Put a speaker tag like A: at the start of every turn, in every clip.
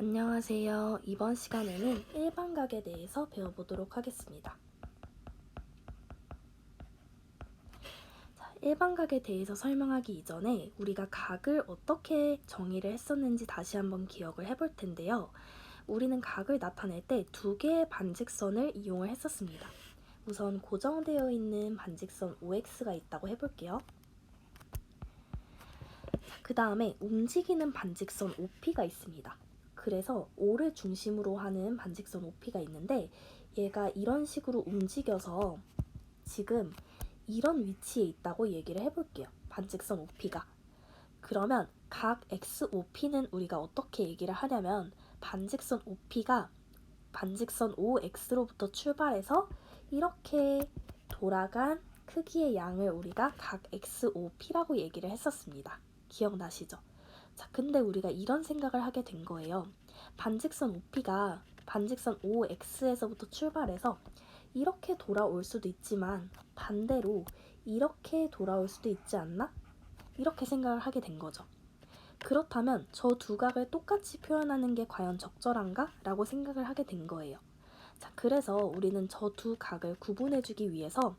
A: 안녕하세요. 이번 시간에는 일반각에 대해서 배워보도록 하겠습니다. 일반각에 대해서 설명하기 이전에 우리가 각을 어떻게 정의를 했었는지 다시 한번 기억을 해볼 텐데요. 우리는 각을 나타낼 때 두 개의 반직선을 이용을 했었습니다. 우선 고정되어 있는 반직선 OX가 있다고 해볼게요. 그 다음에 움직이는 반직선 OP가 있습니다. 그래서 O를 중심으로 하는 반직선 OP가 있는데 얘가 이런 식으로 움직여서 지금 이런 위치에 있다고 얘기를 해볼게요. 반직선 OP가. 그러면 각 XOP는 우리가 어떻게 얘기를 하냐면 반직선 OP가 반직선 OX로부터 출발해서 이렇게 돌아간 크기의 양을 우리가 각 XOP라고 얘기를 했었습니다. 기억나시죠? 자, 근데 우리가 이런 생각을 하게 된 거예요. 반직선 OP가 반직선 OX에서부터 출발해서 이렇게 돌아올 수도 있지만 반대로 이렇게 돌아올 수도 있지 않나? 이렇게 생각을 하게 된 거죠. 그렇다면 저 두 각을 똑같이 표현하는 게 과연 적절한가? 라고 생각을 하게 된 거예요. 자, 그래서 우리는 저 두 각을 구분해주기 위해서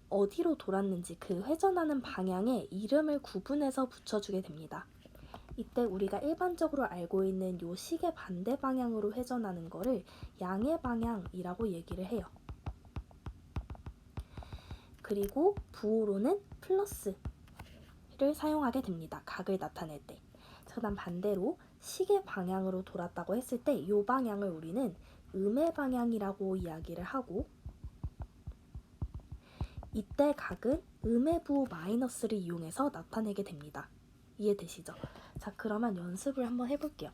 A: 어디로 돌았는지 그 회전하는 방향에 이름을 구분해서 붙여주게 됩니다. 이때 우리가 일반적으로 알고 있는 요 시계 반대 방향으로 회전하는 거를 양의 방향이라고 얘기를 해요. 그리고 부호로는 플러스를 사용하게 됩니다. 각을 나타낼 때. 그다음 반대로 시계 방향으로 돌았다고 했을 때 이 방향을 우리는 음의 방향이라고 이야기를 하고 이때 각은 음의 부호 마이너스를 이용해서 나타내게 됩니다. 이해되시죠? 자, 그러면 연습을 한번 해볼게요.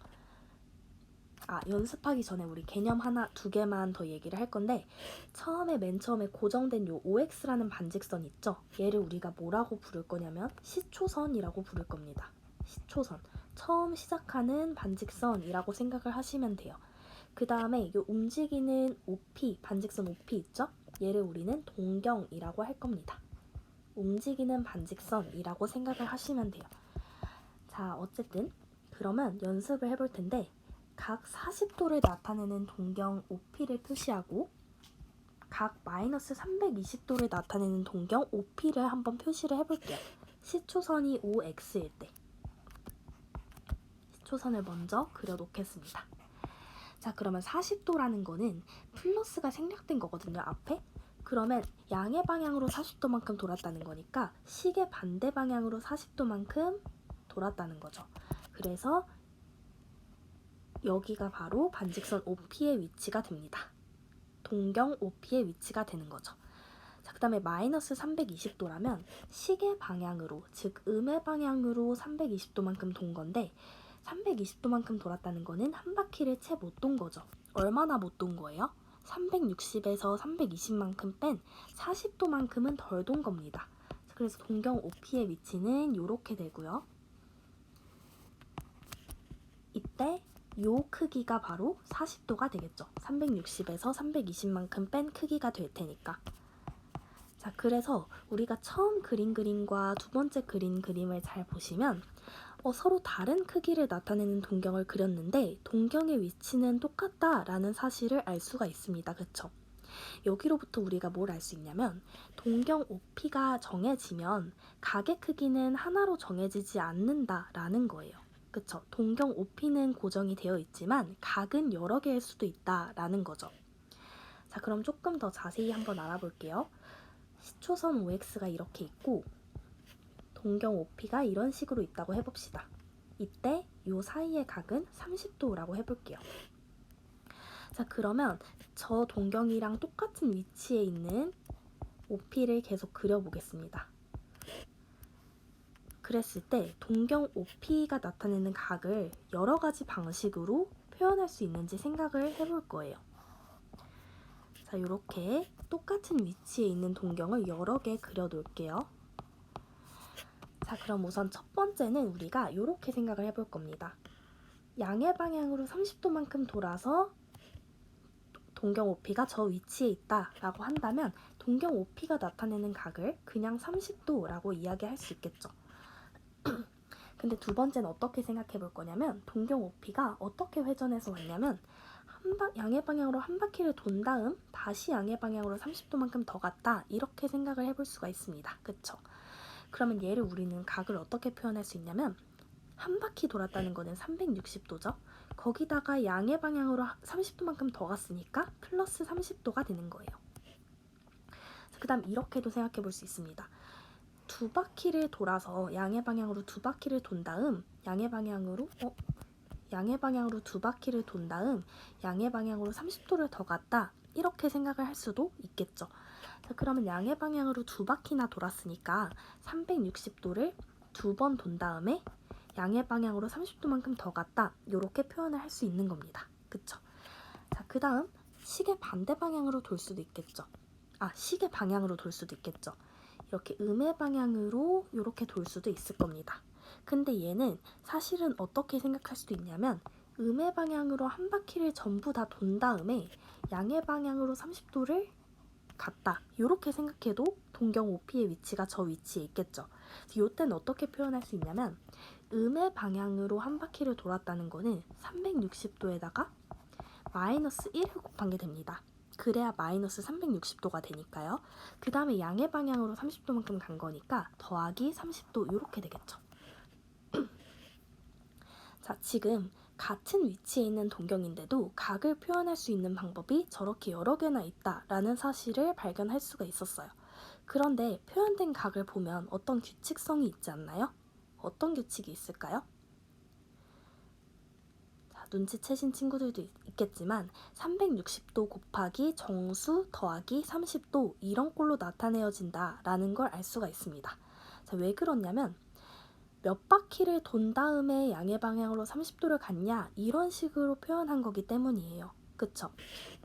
A: 연습하기 전에 우리 개념 두 개만 더 얘기를 할 건데 맨 처음에 고정된 요 OX라는 반직선 있죠? 얘를 우리가 뭐라고 부를 거냐면 시초선이라고 부를 겁니다. 시초선. 처음 시작하는 반직선이라고 생각을 하시면 돼요. 그 다음에 요 움직이는 OP, 반직선 OP 있죠? 얘를 우리는 동경이라고 할 겁니다. 움직이는 반직선이라고 생각을 하시면 돼요. 자, 어쨌든 그러면 연습을 해볼 텐데 각 40도를 나타내는 동경 OP를 표시하고 각 마이너스 320도를 나타내는 동경 OP를 한번 표시를 해볼게요. 시초선이 OX일 때 시초선을 먼저 그려놓겠습니다. 자, 그러면 40도라는 거는 플러스가 생략된 거거든요, 앞에. 그러면 양의 방향으로 40도만큼 돌았다는 거니까 시계 반대 방향으로 40도만큼 돌았다는 거죠. 그래서 여기가 바로 반직선 OP의 위치가 됩니다. 동경 OP의 위치가 되는 거죠. 자, 그 다음에 마이너스 320도라면 시계 방향으로, 즉 음의 방향으로 320도만큼 돈 건데 320도만큼 돌았다는 거는 한 바퀴를 채 못 돈 거죠. 얼마나 못 돈 거예요? 360에서 320만큼 뺀 40도만큼은 덜 돈 겁니다. 그래서 동경 OP의 위치는 이렇게 되고요. 이때 요 크기가 바로 40도가 되겠죠. 360에서 320만큼 뺀 크기가 될 테니까. 자, 그래서 우리가 처음 그린 그림과 두 번째 그린 그림을 잘 보시면 서로 다른 크기를 나타내는 동경을 그렸는데 동경의 위치는 똑같다라는 사실을 알 수가 있습니다. 그쵸? 여기로부터 우리가 뭘 알 수 있냐면 동경 OP가 정해지면 각의 크기는 하나로 정해지지 않는다라는 거예요. 그쵸? 동경 OP는 고정이 되어 있지만 각은 여러 개일 수도 있다라는 거죠. 자, 그럼 조금 더 자세히 한번 알아볼게요. 시초선 OX가 이렇게 있고 동경 OP가 이런 식으로 있다고 해봅시다. 이때 요 사이의 각은 30도라고 해볼게요. 자, 그러면 저 동경이랑 똑같은 위치에 있는 OP를 계속 그려보겠습니다. 그랬을 때 동경 OP가 나타내는 각을 여러 가지 방식으로 표현할 수 있는지 생각을 해볼 거예요. 자, 이렇게 똑같은 위치에 있는 동경을 여러 개 그려놓을게요. 자, 그럼 우선 첫 번째는 우리가 이렇게 생각을 해볼 겁니다. 양의 방향으로 30도만큼 돌아서 동경 OP가 저 위치에 있다라고 한다면 동경 OP가 나타내는 각을 그냥 30도라고 이야기할 수 있겠죠. 근데 두 번째는 어떻게 생각해 볼 거냐면 동경 OP가 어떻게 회전해서 왔냐면 양의 방향으로 한 바퀴를 돈 다음 다시 양의 방향으로 30도만큼 더 갔다 이렇게 생각을 해볼 수가 있습니다. 그쵸? 그러면 얘를 우리는 각을 어떻게 표현할 수 있냐면 한 바퀴 돌았다는 거는 360도죠. 거기다가 양의 방향으로 30도만큼 더 갔으니까 플러스 30도가 되는 거예요. 그 다음 이렇게도 생각해 볼 수 있습니다. 두 바퀴를 돌아서 양의 방향으로 두 바퀴를 돈 다음 양의 방향으로 두 바퀴를 돈 다음 양의 방향으로 30도를 더 갔다 이렇게 생각을 할 수도 있겠죠. 자, 그러면 양의 방향으로 두 바퀴나 돌았으니까 360도를 두 번 돈 다음에 양의 방향으로 30도만큼 더 갔다 이렇게 표현을 할 수 있는 겁니다. 그쵸? 자, 그 다음 시계 반대 방향으로 돌 수도 있겠죠. 시계 방향으로 돌 수도 있겠죠. 이렇게 음의 방향으로 이렇게 돌 수도 있을 겁니다. 근데 얘는 사실은 어떻게 생각할 수도 있냐면 음의 방향으로 한 바퀴를 전부 다 돈 다음에 양의 방향으로 30도를 갔다 이렇게 생각해도 동경 OP의 위치가 저 위치에 있겠죠. 이때는 어떻게 표현할 수 있냐면 음의 방향으로 한 바퀴를 돌았다는 거는 360도에다가 마이너스 1을 곱한 게 됩니다. 그래야 마이너스 360도가 되니까요. 그 다음에 양의 방향으로 30도만큼 간 거니까 더하기 30도 이렇게 되겠죠. 자, 지금 같은 위치에 있는 동경인데도 각을 표현할 수 있는 방법이 저렇게 여러 개나 있다라는 사실을 발견할 수가 있었어요. 그런데 표현된 각을 보면 어떤 규칙성이 있지 않나요? 어떤 규칙이 있을까요? 자, 눈치채신 친구들도 있겠지만 360도 곱하기 정수 더하기 30도 이런 꼴로 나타내어진다라는 걸 알 수가 있습니다. 자, 왜 그러냐면 몇 바퀴를 돈 다음에 양의 방향으로 30도를 갔냐 이런 식으로 표현한 거기 때문이에요. 그쵸?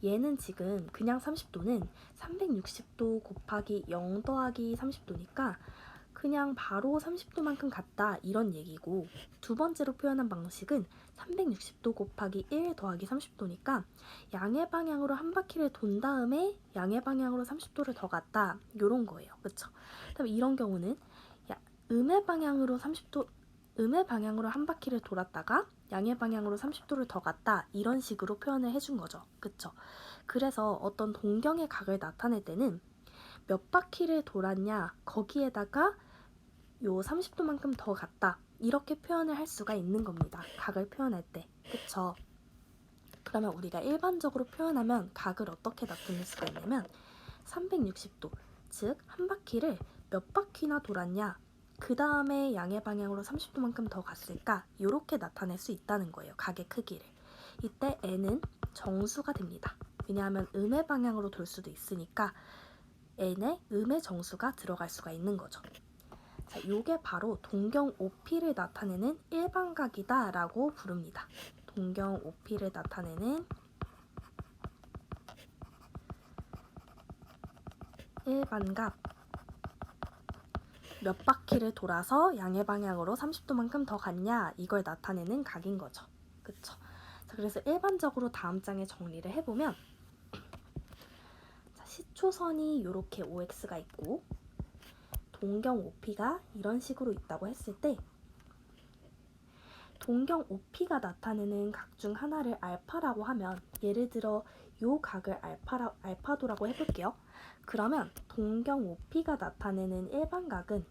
A: 얘는 지금 그냥 30도는 360도 곱하기 0 더하기 30도니까 그냥 바로 30도만큼 갔다 이런 얘기고, 두 번째로 표현한 방식은 360도 곱하기 1 더하기 30도니까 양의 방향으로 한 바퀴를 돈 다음에 양의 방향으로 30도를 더 갔다 이런 거예요. 그쵸? 그럼 이런 경우는 음의 방향으로 한 바퀴를 돌았다가 양의 방향으로 30도를 더 갔다 이런 식으로 표현을 해준 거죠. 그쵸? 그래서 어떤 동경의 각을 나타낼 때는 몇 바퀴를 돌았냐 거기에다가 요 30도만큼 더 갔다 이렇게 표현을 할 수가 있는 겁니다. 각을 표현할 때. 그쵸? 그러면 우리가 일반적으로 표현하면 각을 어떻게 나타낼 수가 있냐면 360도, 즉 한 바퀴를 몇 바퀴나 돌았냐 그 다음에 양의 방향으로 30도만큼 더 갔을까 이렇게 나타낼 수 있다는 거예요. 각의 크기를. 이때 n은 정수가 됩니다. 왜냐하면 음의 방향으로 돌 수도 있으니까 n에 음의 정수가 들어갈 수가 있는 거죠. 자, 요게 바로 동경 OP를 나타내는 일반각이다 라고 부릅니다. 동경 OP를 나타내는 일반각, 몇 바퀴를 돌아서 양의 방향으로 30도만큼 더 갔냐 이걸 나타내는 각인 거죠. 그쵸? 자, 그래서 일반적으로 다음 장에 정리를 해보면 자, 시초선이 이렇게 OX가 있고 동경 OP가 이런 식으로 있다고 했을 때 동경 OP가 나타내는 각 중 하나를 알파라고 하면, 예를 들어 요 각을 알파도라고 해볼게요. 그러면 동경 OP가 나타내는 일반각은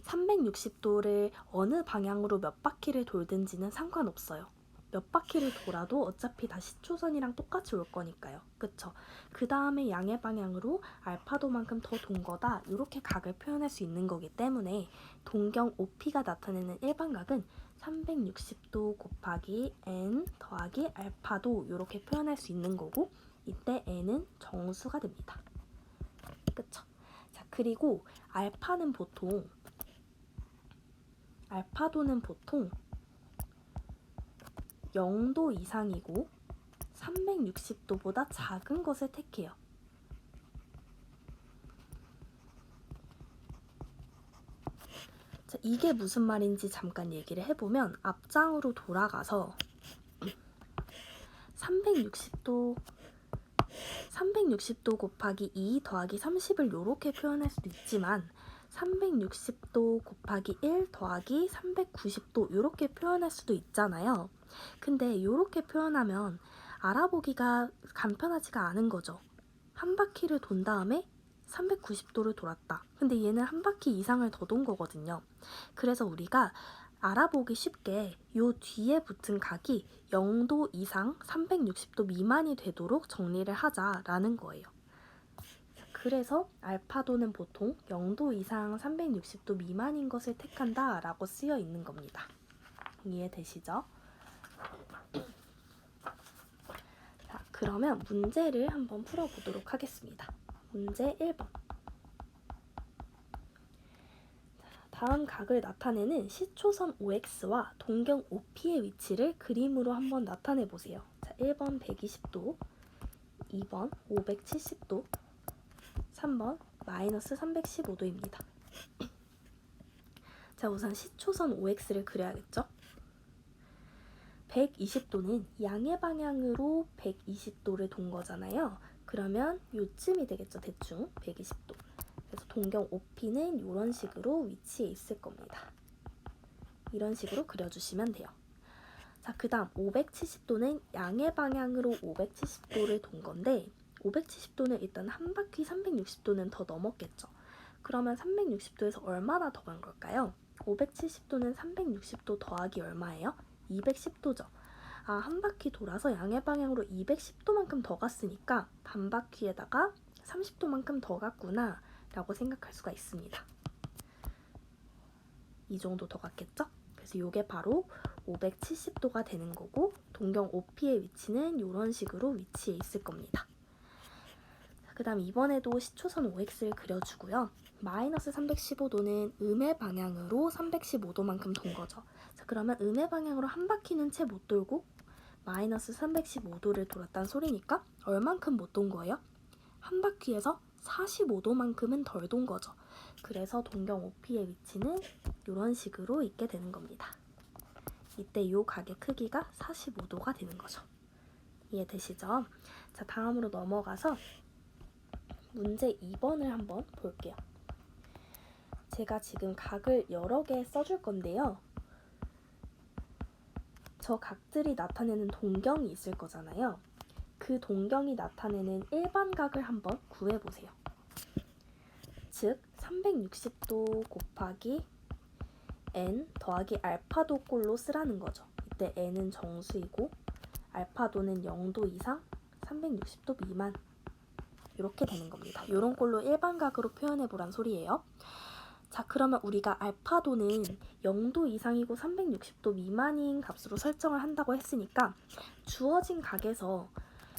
A: 360도를 어느 방향으로 몇 바퀴를 돌든지는 상관없어요. 몇 바퀴를 돌아도 어차피 다 시초선이랑 똑같이 올 거니까요. 그쵸? 그 다음에 양의 방향으로 알파도만큼 더 돈 거다 이렇게 각을 표현할 수 있는 거기 때문에 동경 OP가 나타내는 일반각은 360도 곱하기 n 더하기 알파도 이렇게 표현할 수 있는 거고, 이때 n은 정수가 됩니다. 그쵸? 자, 그리고 알파도는 보통 0도 이상이고 360도보다 작은 것을 택해요. 자, 이게 무슨 말인지 잠깐 얘기를 해보면, 앞장으로 돌아가서 360도 360도 곱하기 2 더하기 30을 이렇게 표현할 수도 있지만 360도 곱하기 1 더하기 390도 이렇게 표현할 수도 있잖아요. 근데 이렇게 표현하면 알아보기가 간편하지가 않은 거죠. 한 바퀴를 돈 다음에 390도를 돌았다. 근데 얘는 한 바퀴 이상을 더 돈 거거든요. 그래서 우리가 알아보기 쉽게 요 뒤에 붙은 각이 0도 이상 360도 미만이 되도록 정리를 하자라는 거예요. 그래서 알파도는 보통 0도 이상 360도 미만인 것을 택한다 라고 쓰여 있는 겁니다. 이해되시죠? 자, 그러면 문제를 한번 풀어보도록 하겠습니다. 문제 1번. 다음 각을 나타내는 시초선 OX와 동경 OP의 위치를 그림으로 한번 나타내 보세요. 자, 1번 120도, 2번 570도, 3번 마이너스 315도입니다. 자, 우선 시초선 OX를 그려야겠죠? 120도는 양의 방향으로 120도를 돈 거잖아요. 그러면 요쯤이 되겠죠, 대충 120도. 그래서 동경 OP는 이런 식으로 위치해 있을 겁니다. 이런 식으로 그려주시면 돼요. 자, 그 다음 570도는 양의 방향으로 570도를 돈 건데 570도는 일단 한 바퀴 360도는 더 넘었겠죠. 그러면 360도에서 얼마나 더 간 걸까요? 570도는 360도 더하기 얼마예요? 210도죠. 아, 한 바퀴 돌아서 양의 방향으로 210도만큼 더 갔으니까 반 바퀴에다가 30도만큼 더 갔구나 라고 생각할 수가 있습니다. 이 정도 더 갔겠죠? 그래서 이게 바로 570도가 되는 거고 동경 OP의 위치는 이런 식으로 위치해 있을 겁니다. 그 다음 이번에도 시초선 OX를 그려주고요. 마이너스 315도는 음의 방향으로 315도만큼 돈 거죠. 자, 그러면 음의 방향으로 한 바퀴는 채 못 돌고 마이너스 315도를 돌았다는 소리니까 얼만큼 못 돈 거예요? 한 바퀴에서 45도만큼은 덜 돈 거죠. 그래서 동경 OP의 위치는 이런 식으로 있게 되는 겁니다. 이때 이 각의 크기가 45도가 되는 거죠. 이해되시죠? 자, 다음으로 넘어가서 문제 2번을 한번 볼게요. 제가 지금 각을 여러 개 써줄 건데요. 저 각들이 나타내는 동경이 있을 거잖아요. 그 동경이 나타내는 일반각을 한번 구해보세요. 즉 360도 곱하기 n 더하기 알파도 꼴로 쓰라는 거죠. 이때 n은 정수이고 알파도는 0도 이상 360도 미만 이렇게 되는 겁니다. 이런 꼴로 일반각으로 표현해보란 소리예요. 자, 그러면 우리가 알파도는 0도 이상이고 360도 미만인 값으로 설정을 한다고 했으니까 주어진 각에서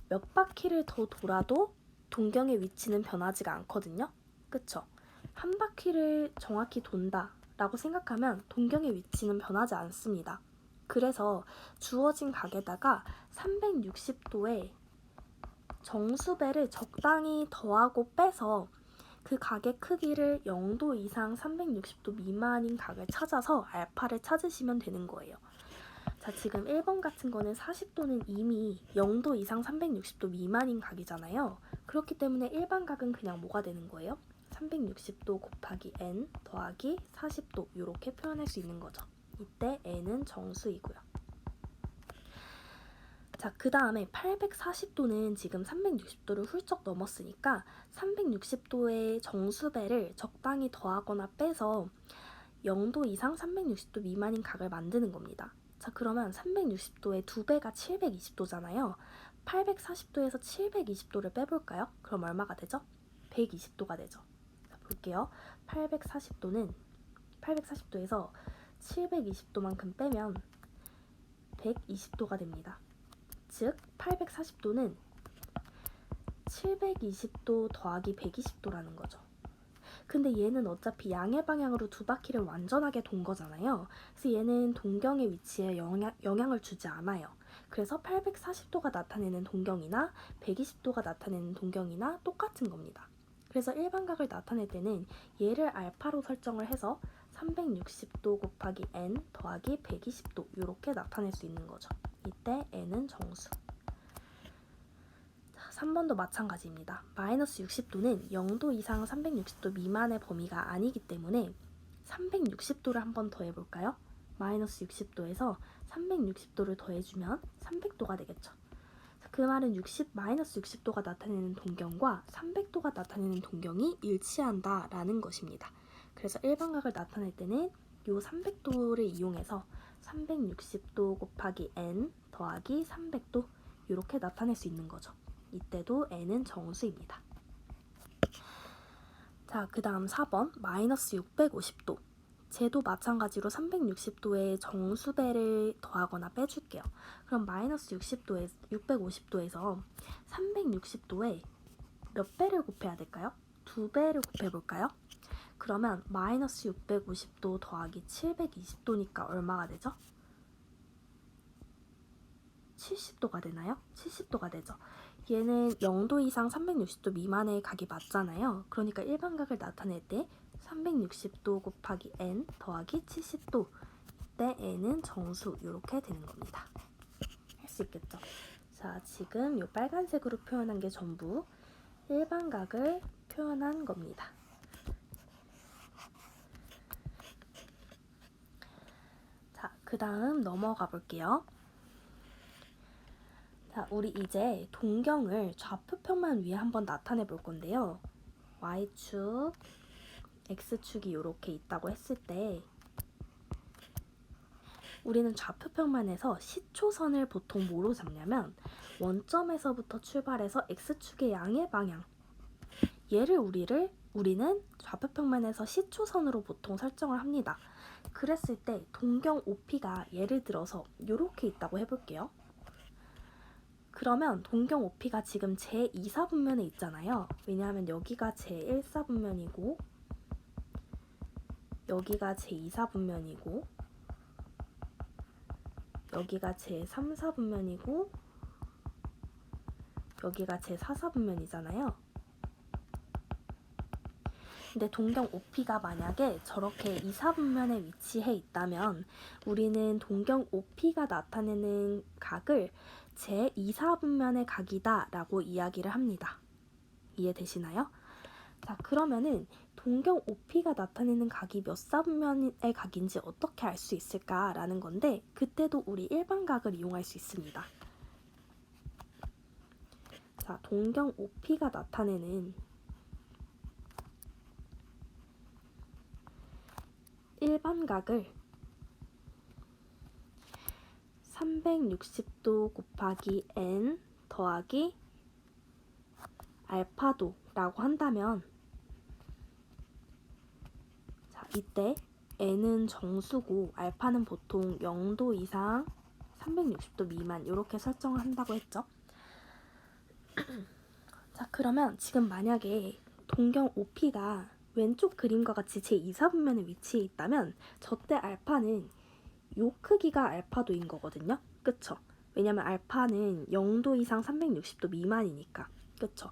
A: 몇 바퀴를 더 돌아도 동경의 위치는 변하지가 않거든요. 그쵸? 한 바퀴를 정확히 돈다 라고 생각하면 동경의 위치는 변하지 않습니다. 그래서 주어진 각에다가 360도의 정수배를 적당히 더하고 빼서 그 각의 크기를 0도 이상 360도 미만인 각을 찾아서 알파를 찾으시면 되는 거예요. 자, 지금 1번 같은 거는 40도는 이미 0도 이상 360도 미만인 각이잖아요. 그렇기 때문에 일반 각은 그냥 뭐가 되는 거예요? 360도 곱하기 n 더하기 40도 이렇게 표현할 수 있는 거죠. 이때 n은 정수이고요. 자, 그 다음에 840도는 지금 360도를 훌쩍 넘었으니까 360도의 정수배를 적당히 더하거나 빼서 0도 이상 360도 미만인 각을 만드는 겁니다. 자, 그러면 360도의 2배가 720도잖아요. 840도에서 720도를 빼볼까요? 그럼 얼마가 되죠? 120도가 되죠. 자, 볼게요. 840도에서 720도만큼 빼면 120도가 됩니다. 즉 840도는 720도 더하기 120도라는 거죠. 근데 얘는 어차피 양의 방향으로 두 바퀴를 완전하게 돈 거잖아요. 그래서 얘는 동경의 위치에 영향을 주지 않아요. 그래서 840도가 나타내는 동경이나 120도가 나타내는 동경이나 똑같은 겁니다. 그래서 일반각을 나타낼 때는 얘를 알파로 설정을 해서 360도 곱하기 n 더하기 120도 이렇게 나타낼 수 있는 거죠. 이때 n은 정수. 3번도 마찬가지입니다. 마이너스 60도는 0도 이상 360도 미만의 범위가 아니기 때문에 360도를 한 번 더 해볼까요? 마이너스 60도에서 360도를 더해주면 300도가 되겠죠. 그 말은 마이너스 60도가 나타내는 동경과 300도가 나타내는 동경이 일치한다 라는 것입니다. 그래서 일반각을 나타낼 때는 이 300도를 이용해서 360도 곱하기 n 더하기 300도 이렇게 나타낼 수 있는 거죠. 이때도 n은 정수입니다. 자, 그 다음 4번 마이너스 650도. 쟤도 마찬가지로 360도에 정수배를 더하거나 빼줄게요. 그럼 마이너스 650도에서 360도에 몇 배를 곱해야 될까요? 2배를 곱해볼까요? 그러면 마이너스 650도 더하기 720도니까 얼마가 되죠? 70도가 되나요? 70도가 되죠. 얘는 0도 이상 360도 미만의 각이 맞잖아요. 그러니까 일반각을 나타낼 때 360도 곱하기 n 더하기 70도 이때 n은 정수 이렇게 되는 겁니다. 할 수 있겠죠? 자, 지금 이 빨간색으로 표현한 게 전부 일반각을 표현한 겁니다. 자, 그 다음 넘어가 볼게요. 자, 우리 이제 동경을 좌표평면 위에 한번 나타내 볼 건데요. y축, x축이 이렇게 있다고 했을 때 우리는 좌표평면에서 시초선을 보통 뭐로 잡냐면 원점에서부터 출발해서 x축의 양의 방향 얘를 우리는 좌표평면에서 시초선으로 보통 설정을 합니다. 그랬을 때 동경 OP가 예를 들어서 이렇게 있다고 해볼게요. 그러면 동경 OP가 지금 제2사분면에 있잖아요. 왜냐하면 여기가 제1사분면이고 여기가 제2사분면이고 여기가 제3사분면이고 여기가 제4사분면이잖아요. 근데 동경 OP가 만약에 저렇게 2사분면에 위치해 있다면 우리는 동경 OP가 나타내는 각을 제2사분면의 각이다 라고 이야기를 합니다. 이해되시나요? 자, 그러면은 동경 OP가 나타내는 각이 몇 사분면의 각인지 어떻게 알 수 있을까라는 건데 그때도 우리 일반각을 이용할 수 있습니다. 자, 동경 OP가 나타내는 일반각을 360도 곱하기 n 더하기 알파도라고 한다면 자, 이때 n은 정수고 알파는 보통 0도 이상 360도 미만 이렇게 설정을 한다고 했죠. 자, 그러면 지금 만약에 동경 OP가 왼쪽 그림과 같이 제2사분면에 위치해 있다면 저때 알파는 요 크기가 알파도인 거거든요. 그쵸? 왜냐면 알파는 0도 이상 360도 미만이니까. 그쵸?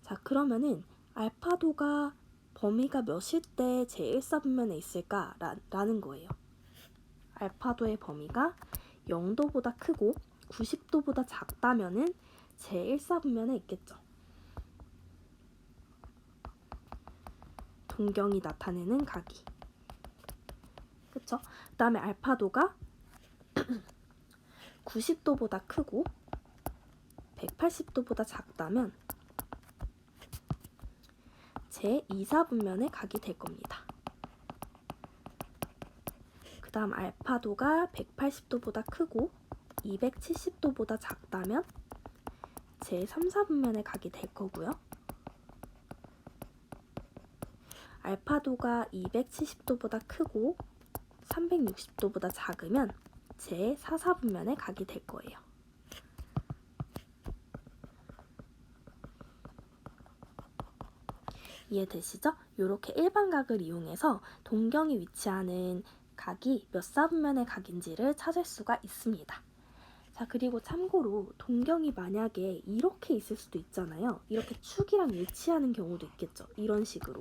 A: 자, 그러면은 알파도가 범위가 몇일 때 제1사분면에 있을까라는 거예요. 알파도의 범위가 0도보다 크고 90도보다 작다면은 제1사분면에 있겠죠. 동경이 나타내는 각이. 그쵸? 그 다음에 알파도가 90도보다 크고 180도보다 작다면 제2사분면의 각이 될 겁니다. 그 다음 알파도가 180도보다 크고 270도보다 작다면 제3사분면의 각이 될 거고요. 알파도가 270도보다 크고 360도보다 작으면 제4사분면의 각이 될 거예요. 이해되시죠? 이렇게 일반각을 이용해서 동경이 위치하는 각이 몇 사분면의 각인지를 찾을 수가 있습니다. 자, 그리고 참고로 동경이 만약에 이렇게 있을 수도 있잖아요. 이렇게 축이랑 일치하는 경우도 있겠죠. 이런 식으로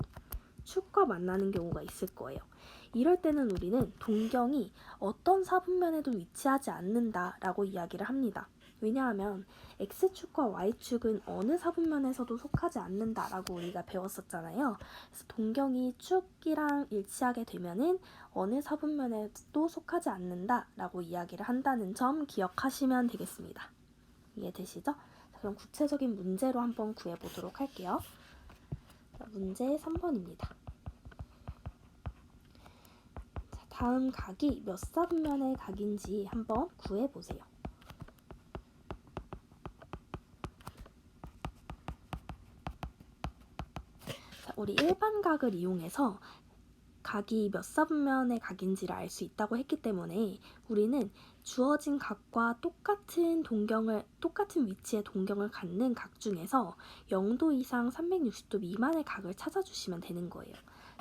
A: 축과 만나는 경우가 있을 거예요. 이럴 때는 우리는 동경이 어떤 사분면에도 위치하지 않는다라고 이야기를 합니다. 왜냐하면 X축과 Y축은 어느 사분면에서도 속하지 않는다라고 우리가 배웠었잖아요. 그래서 동경이 축이랑 일치하게 되면은 어느 사분면에도 속하지 않는다라고 이야기를 한다는 점 기억하시면 되겠습니다. 이해되시죠? 자, 그럼 구체적인 문제로 한번 구해보도록 할게요. 자, 문제 3번입니다. 자, 다음 각이 몇 사분면의 각인지 한번 구해보세요. 자, 우리 일반각을 이용해서 각이 몇 사분면의 각인지를 알 수 있다고 했기 때문에 우리는 주어진 각과 똑같은 위치의 동경을 갖는 각 중에서 0도 이상 360도 미만의 각을 찾아주시면 되는 거예요.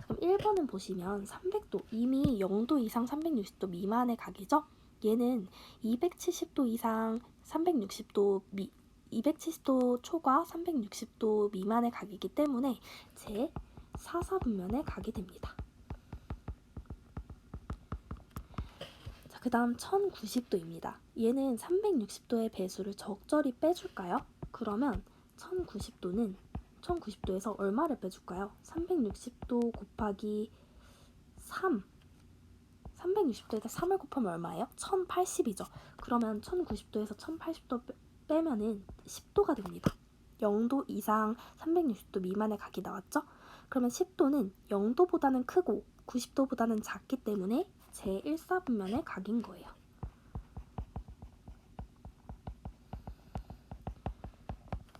A: 그럼 1번은 보시면 300도, 이미 0도 이상 360도 미만의 각이죠? 얘는 270도 이상 270도 초과 360도 미만의 각이기 때문에 제 4사분면의 각이 됩니다. 그 다음 1090도입니다. 얘는 360도의 배수를 적절히 빼줄까요? 그러면 1090도에서 얼마를 빼줄까요? 360도 곱하기 3. 360도에다 3을 곱하면 얼마예요? 1080이죠. 그러면 1090도에서 1080도 빼면은 10도가 됩니다. 0도 이상 360도 미만의 각이 나왔죠? 그러면 10도는 0도보다는 크고 90도보다는 작기 때문에 제1사분면의 각인 거예요.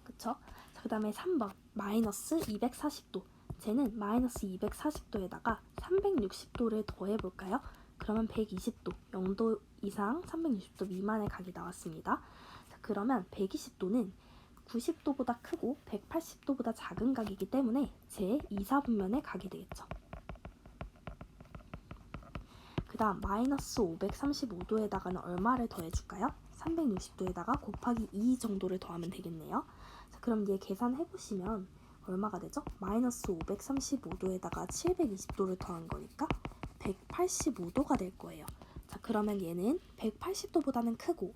A: 그쵸? 그 다음에 3번 마이너스 240도. 쟤는 마이너스 240도에다가 360도를 더해볼까요? 그러면 120도, 0도 이상 360도 미만의 각이 나왔습니다. 자, 그러면 120도는 90도보다 크고 180도보다 작은 각이기 때문에 제2사분면의 각이 되겠죠. 그 다음 마이너스 535도에다가는 얼마를 더해줄까요? 360도에다가 곱하기 2 정도를 더하면 되겠네요. 자, 그럼 얘 계산해보시면 얼마가 되죠? 마이너스 535도에다가 720도를 더한 거니까 185도가 될 거예요. 자, 그러면 얘는 180도보다는 크고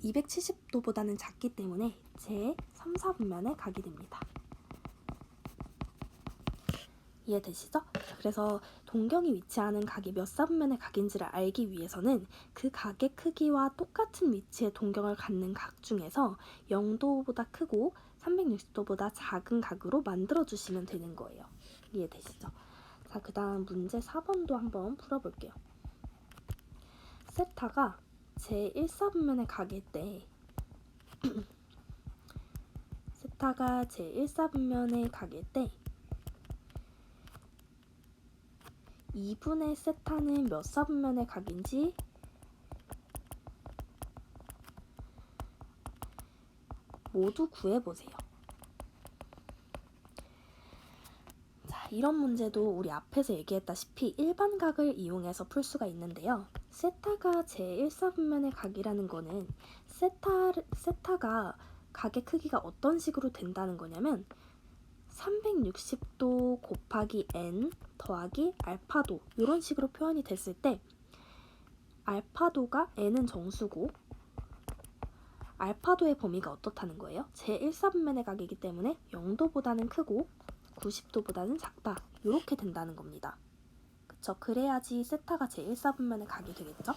A: 270도보다는 작기 때문에 제 3, 4분면의 각이 됩니다. 이해되시죠? 그래서 동경이 위치하는 각이 몇 사분면의 각인지를 알기 위해서는 그 각의 크기와 똑같은 위치의 동경을 갖는 각 중에서 0도보다 크고 360도보다 작은 각으로 만들어주시면 되는 거예요. 이해되시죠? 자, 그 다음 문제 4번도 한번 풀어볼게요. 세타가 제1사분면의 각일 때 세타가 제1사분면의 각일 때 2분의 세타는 몇 사분면의 각인지 모두 구해보세요. 자, 이런 문제도 우리 앞에서 얘기했다시피 일반각을 이용해서 풀 수가 있는데요. 세타가 제1사분면의 각이라는 거는 세타가 각의 크기가 어떤 식으로 된다는 거냐면 360도 곱하기 n 더하기 알파도 이런 식으로 표현이 됐을 때 알파도가 n은 정수고 알파도의 범위가 어떻다는 거예요? 제1사분면의 각이기 때문에 0도보다는 크고 90도보다는 작다 이렇게 된다는 겁니다. 그쵸? 그래야지 세타가 제1사분면의 각이 되겠죠?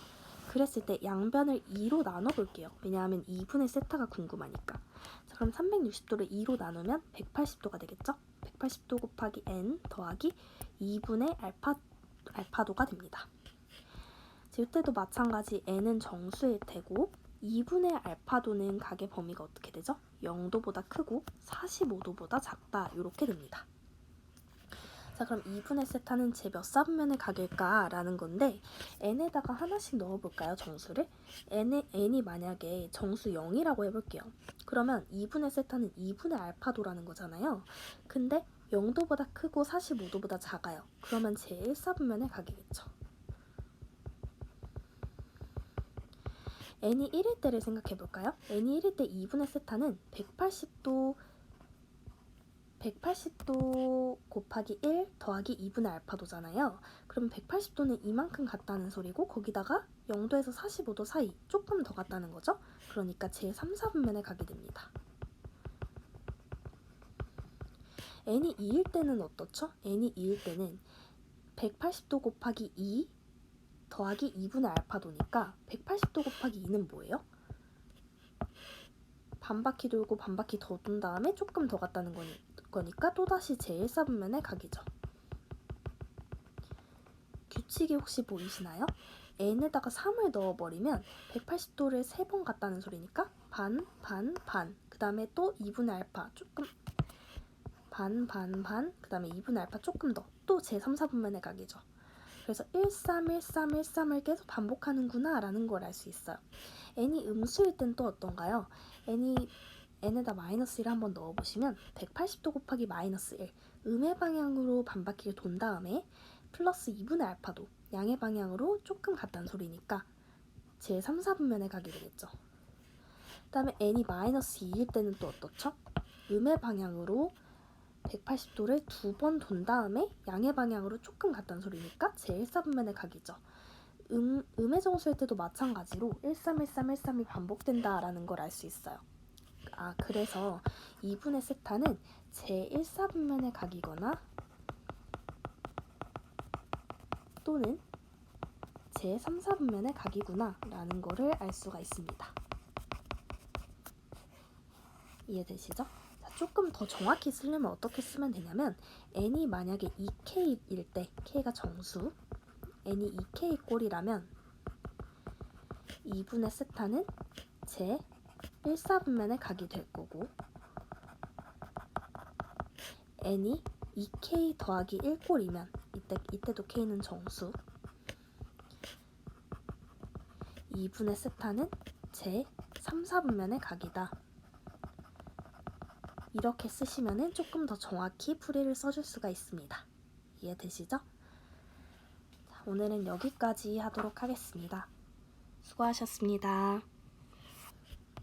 A: 그랬을 때 양변을 2로 나눠볼게요. 왜냐하면 2분의 세타가 궁금하니까. 자, 그럼 360도를 2로 나누면 180도가 되겠죠? 180도 곱하기 n 더하기 2분의 알파도가 됩니다. 이때도 마찬가지 n은 정수일 테고 2분의 알파도는 각의 범위가 어떻게 되죠? 0도보다 크고 45도보다 작다 이렇게 됩니다. 자, 그럼 2분의 세타는 제 몇 사분면의 각일까? 라는 건데 n에다가 하나씩 넣어볼까요? 정수를? n이 만약에 정수 0이라고 해볼게요. 그러면 2분의 세타는 2분의 알파도라는 거잖아요. 근데 0도보다 크고 45도보다 작아요. 그러면 제 1사분면의 각이겠죠. n이 1일 때를 생각해볼까요? n이 1일 때 2분의 세타는 180도 곱하기 1 더하기 2분의 알파도잖아요. 그럼 180도는 이만큼 같다는 소리고 거기다가 0도에서 45도 사이 조금 더 갔다는 거죠. 그러니까 제3, 4분면에 가게 됩니다. n이 2일 때는 어떻죠? n이 2일 때는 180도 곱하기 2 더하기 2분의 알파도니까 180도 곱하기 2는 뭐예요? 반바퀴 돌고 반바퀴 더 돈 다음에 조금 더 갔다는 거니까 또다시 제1, 4분면에 가기죠. 규칙이 혹시 보이시나요? n에다가 3을 넣어버리면 180도를 3번 갔다는 소리니까 반, 반, 반. 그 다음에 또 2분의 알파 조금 반, 반, 반. 그 다음에 2분의 알파 조금 더. 또 제3, 4분면에 가기죠. 그래서 1, 3, 1, 3, 1, 3을 계속 반복하는구나 라는 걸 알 수 있어요. n이 음수일 땐 또 어떤가요? n에다 마이너스 1을 한번 넣어보시면 180도 곱하기 마이너스 1 음의 방향으로 반바퀴를 돈 다음에 플러스 2분의 알파도 양의 방향으로 조금 갔다는 소리니까 제3, 4분면에 가게 되겠죠. 그 다음에 n이 마이너스 2일 때는 또 어떻죠? 음의 방향으로 180도를 2번 돈 다음에 양의 방향으로 조금 갔다는 소리니까 제1, 4분면에 가기죠. 음의 정수일 때도 마찬가지로 1313, 13이 반복된다라는 걸 알 수 있어요. 그래서 2분의 세타는 제1, 4분면에 가기거나 또는 제3, 4분면에 가기구나 라는 거를 알 수가 있습니다. 이해되시죠? 자, 조금 더 정확히 쓰려면 어떻게 쓰면 되냐면 n이 만약에 2k일 때 k가 정수 n이 2k 꼴이라면 2분의 세타는 제 1, 4분면에 가게 될 거고 n이 2k 더하기 1꼴이면 이때도 k는 정수 2분의 세타는 제 3, 4분면에 가기다. 이렇게 쓰시면 조금 더 정확히 풀이를 써줄 수가 있습니다. 이해되시죠? 자, 오늘은 여기까지 하도록 하겠습니다. 수고하셨습니다.